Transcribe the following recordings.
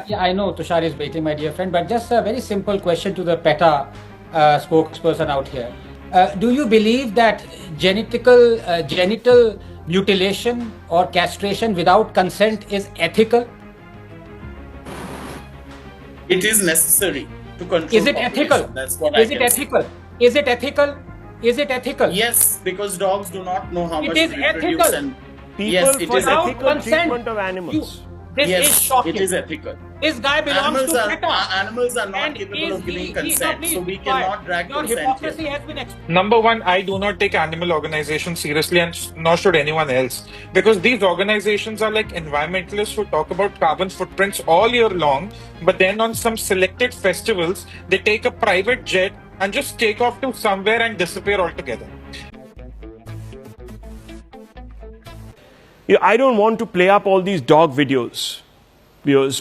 Yeah, I know Tushar is waiting, my dear friend, but just a very simple question to the PETA spokesperson out here. Do you believe that genital mutilation or castration without consent is ethical? It is necessary to control Is it population. ethical? That's what Is I it can say. ethical? Is it ethical? Is it ethical? Yes, because dogs do not know how It much is to reproduce ethical. and People yes, it for is Without ethical consent, treatment of animals. This is yes, shocking. it is ethical. This guy belongs Animals to are PETA. animals are not And capable of giving no, consent, please so be we quiet. cannot drag Your consent hypocrisy here. has been exposed. Number one, I do not take animal organizations seriously, and nor should anyone else, because these organizations are like environmentalists who talk about carbon footprints all year long, but then on some selected festivals, they take a private jet and just take off to somewhere and disappear altogether. I don't want to play up all these dog videos,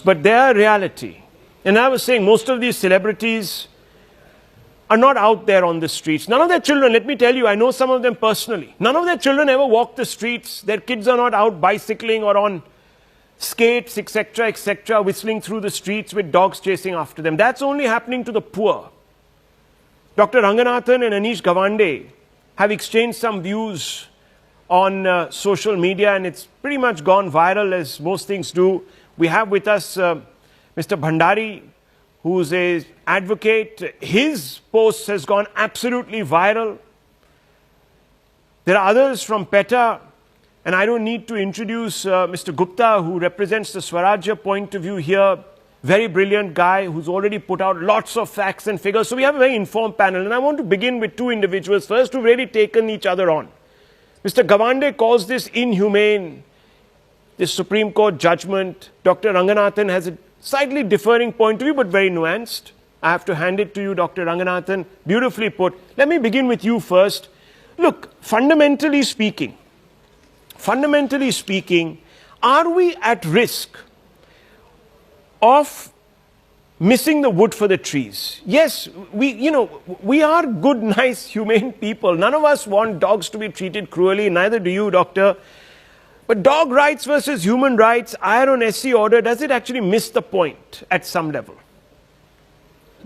but they are reality. And I was saying most of these celebrities are not out there on the streets. None of their children, let me tell you, I know some of them personally. None of their children ever walk the streets. Their kids are not out bicycling or on skates, etc., whistling through the streets with dogs chasing after them. That's only happening to the poor. Dr. Ranganathan and Anish Gawande have exchanged some views on social media, and it's pretty much gone viral, as most things do. We have with us Mr. Bhandari, who's an advocate. His post has gone absolutely viral. There are others from PETA, and I don't need to introduce Mr. Gupta, who represents the Swarajya point of view here. Very brilliant guy who's already put out lots of facts and figures. So we have a very informed panel, and I want to begin with two individuals first who've really taken each other on. Mr. Gawande calls this inhumane, this Supreme Court judgment. Dr. Ranganathan has a slightly differing point of view, but very nuanced. I have to hand it to you, Dr. Ranganathan. Beautifully put. Let me begin with you first. Look, fundamentally speaking, are we at risk of missing the wood for the trees? Yes, we are good, nice, humane people. None of us want dogs to be treated cruelly, neither do you, doctor. But dog rights versus human rights, iron on SC order, does it actually miss the point at some level?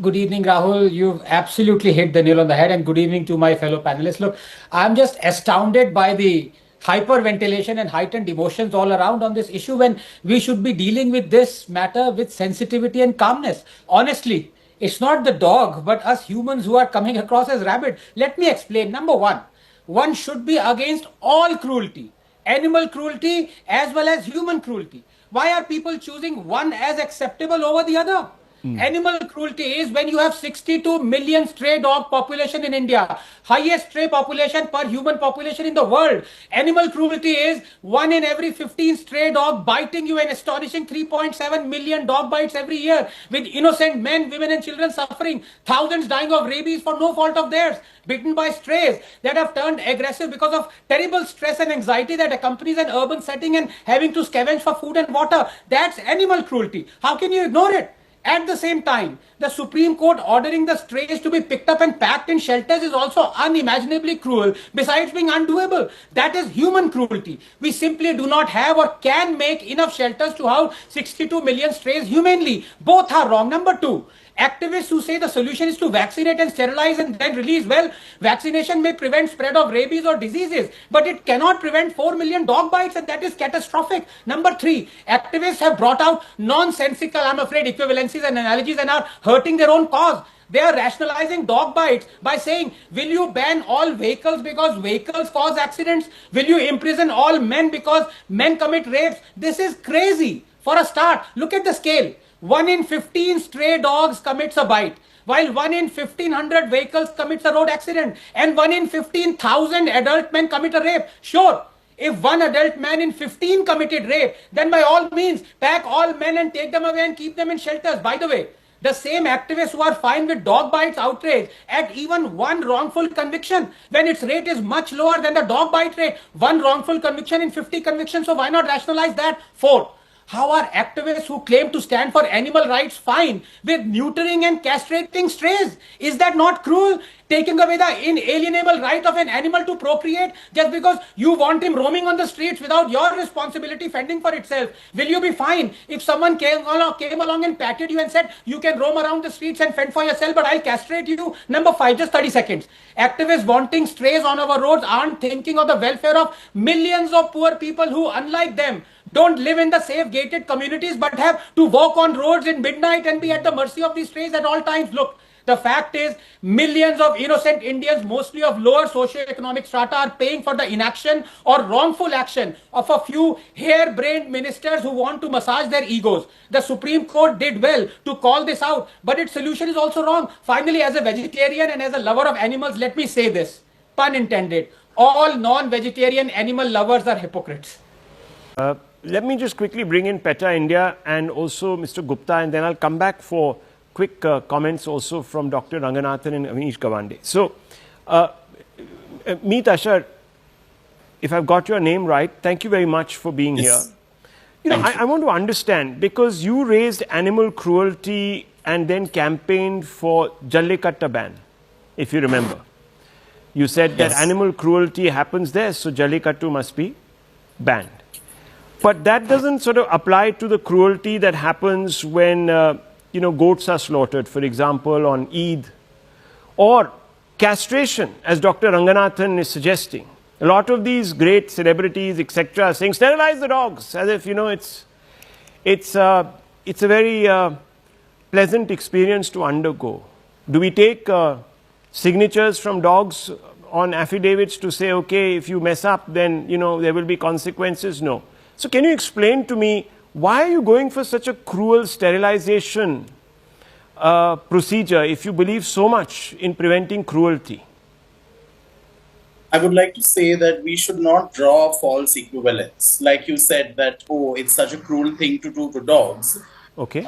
Good evening, Rahul. You've absolutely hit the nail on the head, and good evening to my fellow panelists. Look, I'm just astounded by the hyperventilation and heightened emotions all around on this issue when we should be dealing with this matter with sensitivity and calmness. Honestly, it's not the dog, but us humans who are coming across as rabid. Let me explain. Number one should be against all cruelty, animal cruelty as well as human cruelty. Why are people choosing one as acceptable over the other? Animal cruelty is when you have 62 million stray dog population in India, highest stray population per human population in the world. Animal cruelty is 1 in every 15 stray dog biting you, an astonishing 3.7 million dog bites every year, with innocent men, women and children suffering, thousands dying of rabies for no fault of theirs, bitten by strays that have turned aggressive because of terrible stress and anxiety that accompanies an urban setting and having to scavenge for food and water. That's animal cruelty. How can you ignore it? At the same time, the Supreme Court ordering the strays to be picked up and packed in shelters is also unimaginably cruel, besides being undoable. That is human cruelty. We simply do not have or can make enough shelters to house 62 million strays humanely. Both are wrong. Number two, activists who say the solution is to vaccinate and sterilize and then release, well, vaccination may prevent spread of rabies or diseases, but it cannot prevent 4 million dog bites, and that is catastrophic. Number three, activists have brought out nonsensical, I'm afraid, equivalencies and analogies and are hurting their own cause. They are rationalizing dog bites by saying, will you ban all vehicles because vehicles cause accidents? Will you imprison all men because men commit rapes? This is crazy. For a start, look at the scale. 1 in 15 stray dogs commits a bite, while 1 in 1,500 vehicles commits a road accident, and 1 in 15,000 adult men commit a rape. Sure, if one adult man in 15 committed rape, then by all means, pack all men and take them away and keep them in shelters. By the way, the same activists who are fine with dog bites outrage at even one wrongful conviction, when its rate is much lower than the dog bite rate. One wrongful conviction in 50 convictions, so why not rationalize that? Four, How are activists who claim to stand for animal rights fine with neutering and castrating strays? Is that not cruel? Taking away the inalienable right of an animal to procreate just because you want him roaming on the streets without your responsibility fending for itself. Will you be fine if someone came along and patted you and said, you can roam around the streets and fend for yourself, but I'll castrate you? Number 5, just 30 seconds. Activists wanting strays on our roads aren't thinking of the welfare of millions of poor people who, unlike them, don't live in the safe gated communities but have to walk on roads in midnight and be at the mercy of these strays at all times. Look, the fact is, millions of innocent Indians, mostly of lower socioeconomic strata, are paying for the inaction or wrongful action of a few hair-brained ministers who want to massage their egos. The Supreme Court did well to call this out, but its solution is also wrong. Finally, as a vegetarian and as a lover of animals, let me say this, pun intended, all non-vegetarian animal lovers are hypocrites. Let me just quickly bring in PETA India and also Mr. Gupta, and then I'll come back for quick comments also from Dr. Ranganathan and Amish Gawande. So, Meet Ashar, if I've got your name right, thank you very much for being here. You know, I want to understand, because you raised animal cruelty and then campaigned for Jallikatta ban, if you remember. You said that animal cruelty happens there, so Jallikattu must be banned. But that doesn't sort of apply to the cruelty that happens when, you know, goats are slaughtered, for example, on Eid. Or castration, as Dr. Ranganathan is suggesting. A lot of these great celebrities, etc., are saying, sterilize the dogs, as if, you know, it's a very pleasant experience to undergo. Do we take signatures from dogs on affidavits to say, okay, if you mess up, then, you know, there will be consequences? No. So can you explain to me, why are you going for such a cruel sterilization procedure if you believe so much in preventing cruelty? I would like to say that we should not draw false equivalence. Like you said that, oh, it's such a cruel thing to do to dogs. Okay.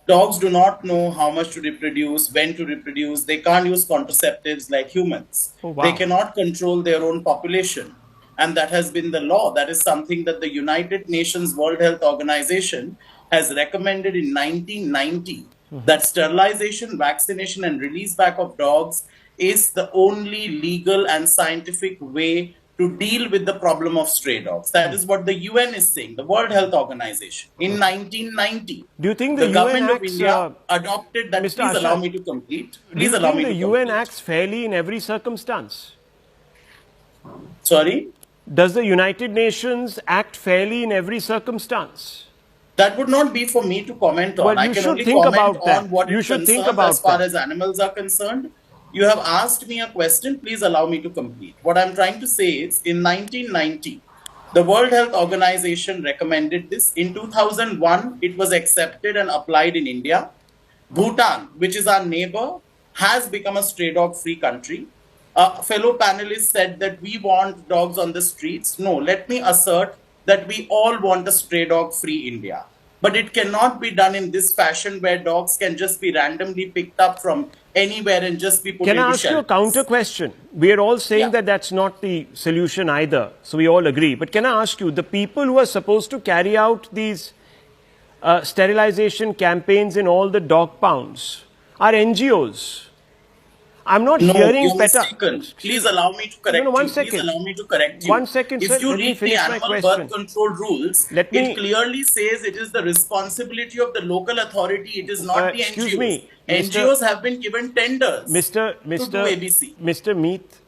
Dogs do not know how much to reproduce, when to reproduce. They can't use contraceptives like humans. Oh, wow. They cannot control their own population. And that has been the law. That is something that the United Nations World Health Organization has recommended in 1990, that sterilization, vaccination, and release back of dogs is the only legal and scientific way to deal with the problem of stray dogs. That is what the UN is saying, the World Health Organization. In 1990, do you think the the government UN of acts, India adopted that. Mr. Please allow Ashar, me to complete. do Please you allow think me the to UN complete. acts fairly in every circumstance? Sorry? Does the United Nations act fairly in every circumstance? That would not be for me to comment on. Well, I you can should only think comment about that. on what You it should think concerns about as far that. as animals are concerned. You have asked me a question. Please allow me to complete. What I'm trying to say is, in 1990, the World Health Organization recommended this. In 2001, it was accepted and applied in India. Bhutan, which is our neighbor, has become a stray dog free country. A fellow panelist said that we want dogs on the streets. No, let me assert that we all want a stray dog free India. But it cannot be done in this fashion where dogs can just be randomly picked up from anywhere and just be put Can into I ask you a shelters. counter question? We are all saying Yeah. that that's not the solution either, so we all agree. But can I ask you, the people who are supposed to carry out these sterilization campaigns in all the dog pounds are NGOs. I'm not No, hearing you're PETA. mistaken. Please allow me to correct No, one you. second. Please allow me to correct you. 1 second, if sir. you Let me read the finish my animal question. birth control rules, Let me- it clearly says it is the responsibility of the local authority. It is not the excuse NGOs. me, Mr. NGOs have been given tenders to do ABC. Mr. Meet,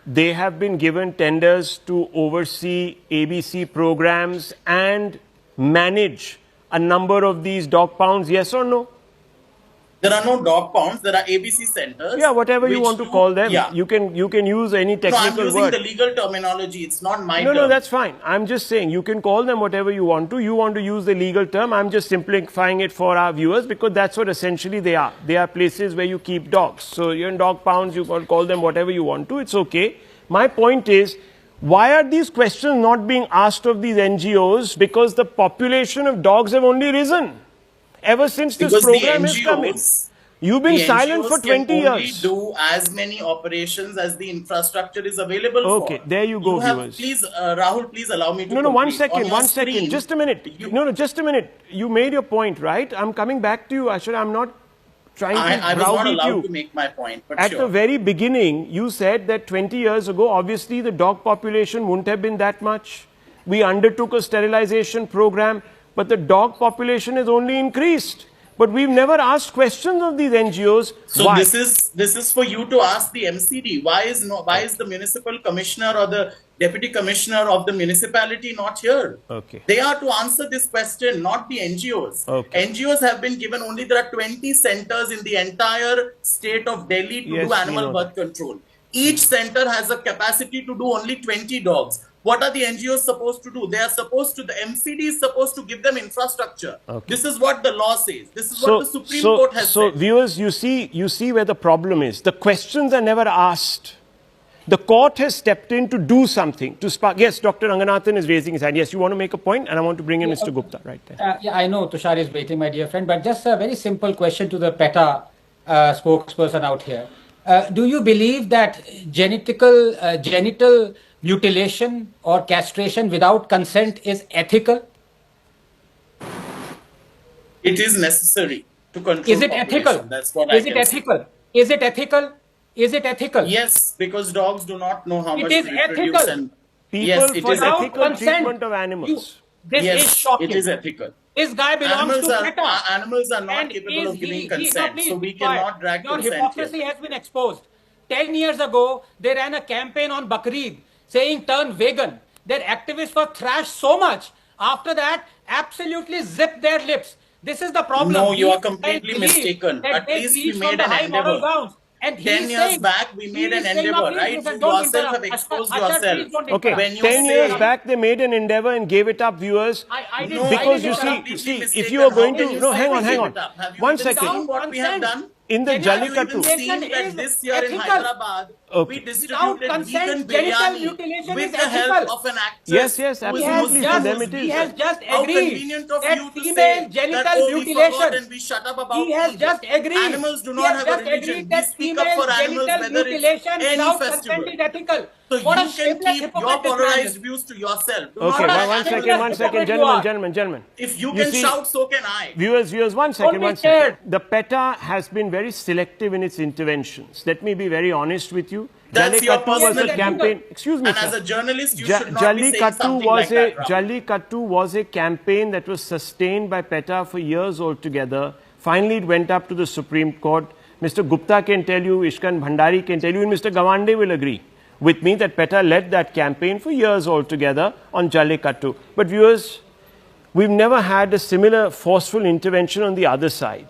they have been given tenders to oversee ABC programs and manage a number of these dog pounds, yes or no? There are no dog pounds. There are ABC centers. Yeah, whatever you which want to do- call them. Yeah. You can use any No, I'm technical using word. the legal terminology. It's not my No, term. that's fine. I'm just saying you can call them whatever you want to. You want to use the legal term. I'm just simplifying it for our viewers because that's what essentially they are. They are places where you keep dogs. So you're in dog pounds, you can call them whatever you want to. It's okay. My point is, why are these questions not being asked of these NGOs? Because the population of dogs have only risen ever since this Because program is coming. You've been The silent for NGOs can 20 only years. do as many operations as the infrastructure is available Okay, for. there you go, You have, viewers. please, Rahul, please allow me to No, complete. one On second, your one second. screen, Just a minute. No, just a minute. You made your point, right? I'm coming back to you, Ashar. I'm not trying to I was not browbeat allowed you. to make my point, but At sure. the very beginning, you said that 20 years ago, obviously the dog population wouldn't have been that much. We undertook a sterilization program, but the dog population has only increased. But we've never asked questions of these NGOs. So Why? this is for you to ask the MCD. Why is the municipal commissioner or the deputy commissioner of the municipality not here? Okay. They are to answer this question, not the NGOs. Okay. NGOs have been given only there are 20 centers in the entire state of Delhi to Yes, do we animal know birth control. Each center has a capacity to do only 20 dogs. What are the NGOs supposed to do? They are supposed to, the MCD is supposed to give them infrastructure. Okay. This is what the law says. This is what the Supreme Court has So said. viewers, you see where the problem is. The questions are never asked. The court has stepped in to do something, to spark. Yes, Dr. Ranganathan is raising his hand. Yes, you want to make a point, and I want to bring in Mr. Gupta right there. Yeah, I know Tushar is waiting, my dear friend, but just a very simple question to the PETA spokesperson out here. Do you believe that genital mutilation or castration without consent is ethical? It is necessary to control Is it population. ethical? That's what Is I it can say. ethical? Is it ethical? Is it ethical? Yes, because dogs do not know how It much is to reproduce, ethical. and People yes, it for is Without ethical ethical. treatment of animals. This Yes, is shocking. it is ethical. This guy belongs Animals to are PETA. animals are not And capable of giving no, consent, please so be we quiet. cannot drag Your consent hypocrisy here. has been exposed. 10 years ago, they ran a campaign on Bakrid saying turn vegan. Their activists were thrashed so much. After that, absolutely zipped their lips. This is the problem. No, you are These guys completely believe mistaken. that At they least we preach from made the an high moral endeavor. grounds. And 10 years back, we made an endeavor, right? You Don't yourself have interrupt. exposed Ashar, yourself. please don't Okay, interrupt. When you 10 say- years back they made an endeavor and gave it up, viewers. I didn't- No, Because you you are see, completely if mistaken. you are going How can to, you no, say hang we on, hang gave on. it up? Have you One even second. seen what we have done? In the Have you even Jallikattu, seen that is this year in ethical. Hyderabad, Okay. we distributed Without consent, vegan genital biryani mutilation with is the help ethical. of an actress Yes, yes, who is absolutely. Muslim, For them who's it is. He has vegan. just How agreed convenient of that you to female say that, genital oh, we forgot mutilation. and we shut up about He has Eid. just agreed. Animals do He not has have a just religion. agreed We that speak up female for animals, genital whether it's mutilation any without festival. consent is ethical. So What a you can shameless keep your hypocrite this man polarized is. views to yourself. Do Okay, not let one second, animals hypocrite you gentlemen, are. gentlemen. If you You can see- shout, so can I. Viewers, one second, be one second. scared. The PETA has been very selective in its interventions. Let me be very honest with you. That's your Jallikattu was a personal campaign. view. Excuse me, And sir. as a journalist, you should not be saying Jallikattu something was like that, Rahul. Jallikattu was a campaign that was sustained by PETA for years altogether. Finally, it went up to the Supreme Court. Mr. Gupta can tell you, Ishkan Bhandari can tell you, and Mr. Gawande will agree with me that PETA led that campaign for years altogether on Jallikattu. But viewers, we've never had a similar forceful intervention on the other side.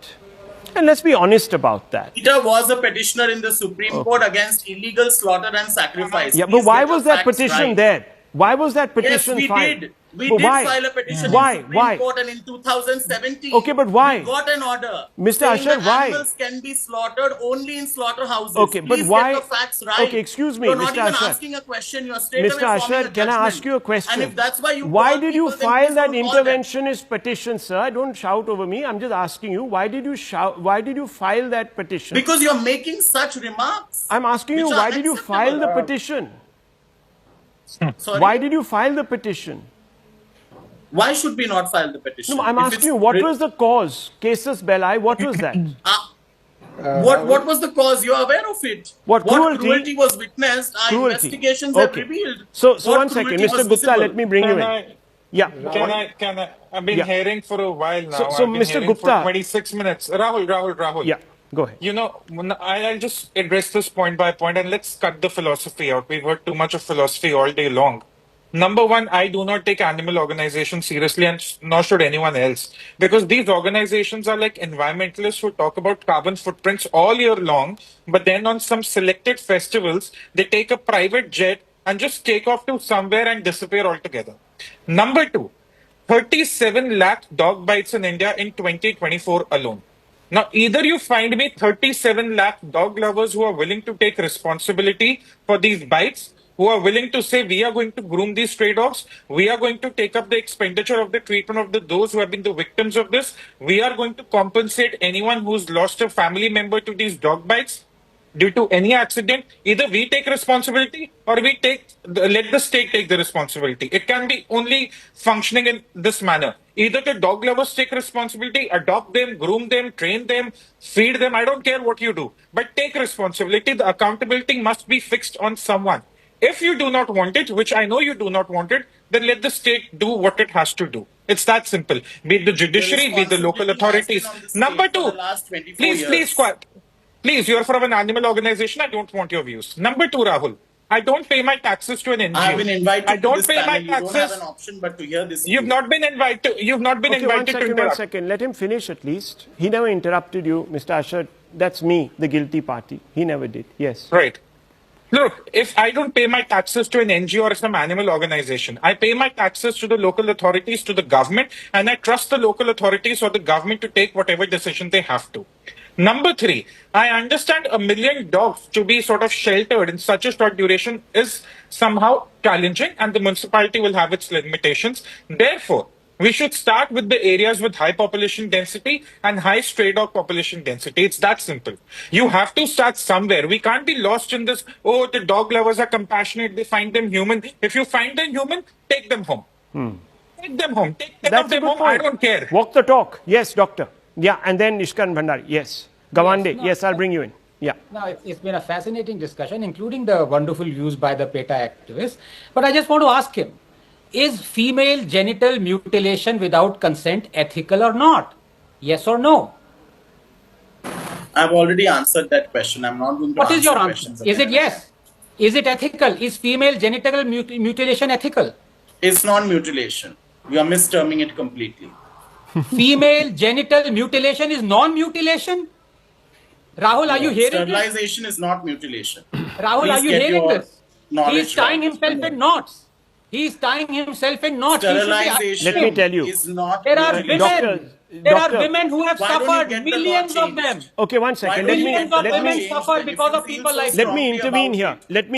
And let's be honest about that. PETA was a petitioner in the Supreme Court against illegal slaughter and sacrifice. Yeah, but Please why get was your that facts petition right. there? Why was that Yes, petition we filed? did. We But did why? file a petition Why? in the Supreme Why? Court, and in 2017, Okay, but why? we got an order Mr. saying Ashar, that why? animals can be slaughtered only in slaughterhouses. Okay, but Please why- get the facts right. Okay, excuse me, You're not Mr. even Ashar. asking a question. You're straight away Mr. forming Ashar, a can I judgment. ask you a question? And if that's why you Why call did you people, then file please that don't call them. interventionist petition, sir? Don't shout over me. I'm just asking you, why did you file that petition? Because you're making such remarks. I'm asking you, which why are did you acceptable. file the petition? Sorry? Why did you file the petition? Why should we not file the petition? No, I'm If asking it's you, what writ- was the cause? Casus belli, what was that? What was the cause? You're aware of it. What cruelty? was witnessed? Our Cruelty. investigations have Okay. revealed. So what one second, cruelty Mr. was Gupta, visible. let me bring you Can in. I, Yeah. can I, I've been Yeah. hearing for a while now. So, I've been Mr. hearing Gupta. for 26 minutes. Rahul. Yeah, go ahead. You know, I'll just address this point by point and let's cut the philosophy out. We've heard too much of philosophy all day long. Number one, I do not take animal organizations seriously, and nor should anyone else, because these organizations are like environmentalists who talk about carbon footprints all year long, but then on some selected festivals, they take a private jet and just take off to somewhere and disappear altogether. Number two, 37 lakh dog bites in India in 2024 alone. Now, either you find me 37 lakh dog lovers who are willing to take responsibility for these bites, who are willing to say, we are going to groom these stray dogs, we are going to take up the expenditure of the treatment of those who have been the victims of this, we are going to compensate anyone who's lost a family member to these dog bites due to any accident. Either we take responsibility or let the state take the responsibility. It can be only functioning in this manner. Either the dog lovers take responsibility, adopt them, groom them, train them, feed them. I don't care what you do, but take responsibility. The accountability must be fixed on someone. If you do not want it, which I know you do not want it, then let the state do what it has to do. It's that simple. Be it the judiciary, be it the local responsibility has been authorities. on the state Number for the two, last 24 please, years. quiet. Please, you're from an animal organization. I don't want your views. Number two, Rahul, I don't pay my taxes to an NGO. I've been invited I to don't this pay my panel. You don't have taxes. an option but to hear this. You've not been invited. You've not been Okay, invited to one interrupt. second. Let him finish at least. He never interrupted you, Mr. Asher. That's me, the guilty party. He never did. Yes. Right. Look, if I don't pay my taxes to an NGO or some animal organization, I pay my taxes to the local authorities, to the government, and I trust the local authorities or the government to take whatever decision they have to. Number three, I understand 1 million dogs to be sort of sheltered in such a short duration is somehow challenging, and the municipality will have its limitations. Therefore, we should start with the areas with high population density and high stray dog population density. It's that simple. You have to start somewhere. We can't be lost in this, oh, the dog lovers are compassionate, they find them human. If you find them human, take them home. Take them home. Take them That's a them good home. I point. don't care. Walk the talk. Yes, doctor. Yeah, and then Ishkan Bhandari. Yes. Gawande. no, Yes, I'll bring you in. Yeah. Now, it's been a fascinating discussion, including the wonderful views by the PETA activists. But I just want to ask him, is female genital mutilation without consent ethical or not? Yes or no? I've already answered that question. I'm not going to What is your answer? questions Is it again. yes? Is it ethical? Is female genital mutilation ethical? It's non-mutilation. You are misterming it completely. Female genital mutilation is non-mutilation? Rahul, are you hearing this? Sterilization is not mutilation. Rahul, Please are you get hearing your this? knowledge He's tying right. himself in knots. He's tying himself in knots. He should be Sterilization Let me tell you. is not There are mutilation. women. There are Doctor. women who have Why don't you suffered, get the law millions of changed? them. Okay, one second. Why don't you Millions get of the law women changed suffered then if because you of feel people so like Let me strongly intervene about here. it? Let me